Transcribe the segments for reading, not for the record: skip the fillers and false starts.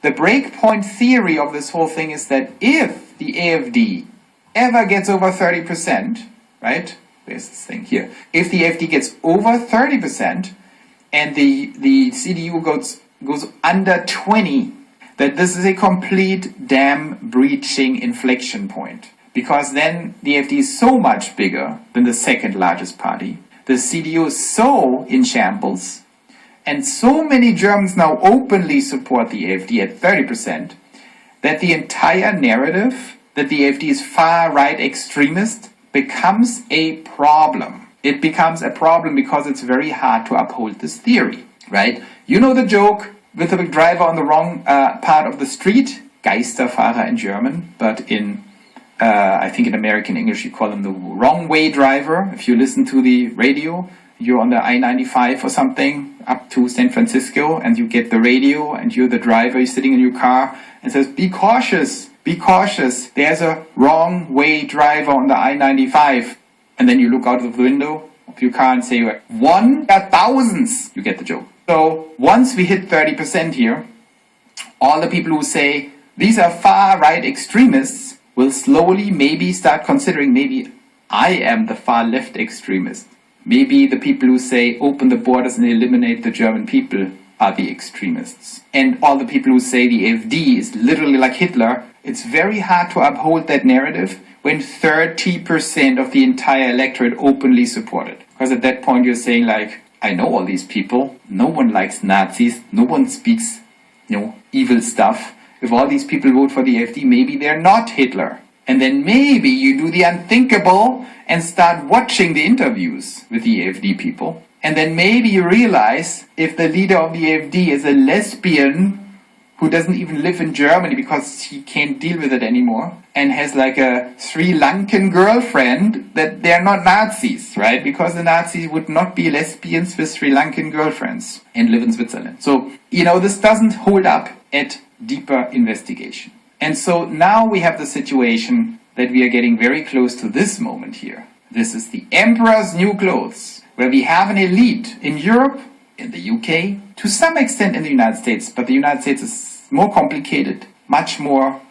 the breakpoint theory of this whole thing is that if the AfD ever gets over 30%, right? There's this thing here. If the AfD gets over 30% and the CDU goes under 20, that this is a complete dam breaching inflection point. Because then the AfD is so much bigger than the second largest party. The CDU is so in shambles. And so many Germans now openly support the AfD at 30% that the entire narrative that the AfD is far-right extremist becomes a problem. It becomes a problem because it's very hard to uphold this theory, right? You know the joke with the driver on the wrong part of the street? Geisterfahrer in German, but in I think in American English you call him the wrong way driver. If you listen to the radio, you're on the I-95 or something up to San Francisco and you get the radio and you're the driver, you're sitting in your car and says, be cautious, there's a wrong way driver on the I-95. And then you look out of the window of your car and say, one, thousands, you get the joke. So once we hit 30% here, all the people who say these are far-right extremists will slowly maybe start considering maybe I am the far-left extremist. Maybe the people who say open the borders and eliminate the German people are the extremists. And all the people who say the AfD is literally like Hitler, it's very hard to uphold that narrative when 30% of the entire electorate openly support it. Because at that point you're saying like, I know all these people, no one likes Nazis, no one speaks, evil stuff. If all these people vote for the AfD, maybe they're not Hitler. And then maybe you do the unthinkable and start watching the interviews with the AfD people. And then maybe you realize if the leader of the AfD is a lesbian who doesn't even live in Germany because he can't deal with it anymore and has like a Sri Lankan girlfriend, that they're not Nazis, right? Because the Nazis would not be lesbians with Sri Lankan girlfriends and live in Switzerland. So, this doesn't hold up at deeper investigation. And so now we have the situation that we are getting very close to this moment here. This is the emperor's new clothes, where we have an elite in Europe, in the UK, to some extent in the United States, but the United States is more complicated, much more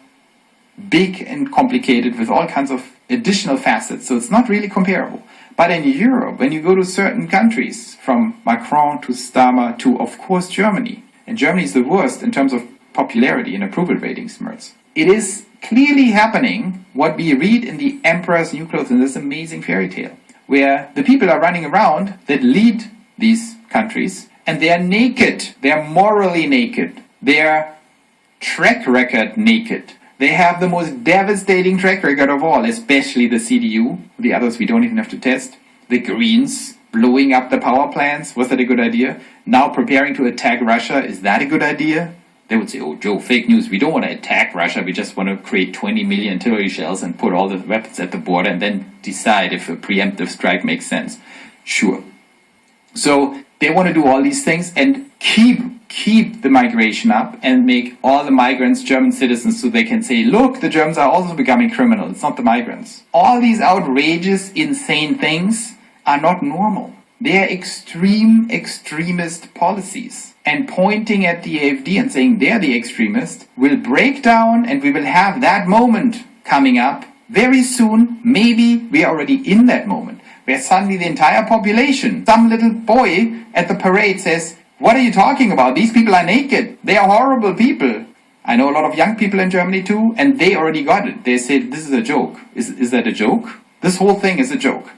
big and complicated with all kinds of additional facets, so it's not really comparable. But in Europe, when you go to certain countries, from Macron to Starmer to, of course, Germany, and Germany is the worst in terms of popularity and approval ratings, Merz. It is clearly happening what we read in the Emperor's New Clothes in this amazing fairy tale, where the people are running around that lead these countries, and they are naked, they are morally naked, they are track record naked. They have the most devastating track record of all, especially the CDU, the others we don't even have to test, the Greens, blowing up the power plants, was that a good idea? Now preparing to attack Russia, is that a good idea? They would say, oh, Joe, fake news. We don't want to attack Russia. We just want to create 20 million artillery shells and put all the weapons at the border and then decide if a preemptive strike makes sense. Sure. So they want to do all these things and keep the migration up and make all the migrants German citizens so they can say, look, the Germans are also becoming criminal. It's not the migrants. All these outrageous, insane things are not normal. They are extremist policies. And pointing at the AfD and saying they're the extremist will break down, and we will have that moment coming up very soon. Maybe we are already in that moment, where suddenly the entire population, some little boy at the parade says, what are you talking about? These people are naked. They are horrible people. I know a lot of young people in Germany too, and they already got it. They said, this is a joke. Is that a joke? This whole thing is a joke.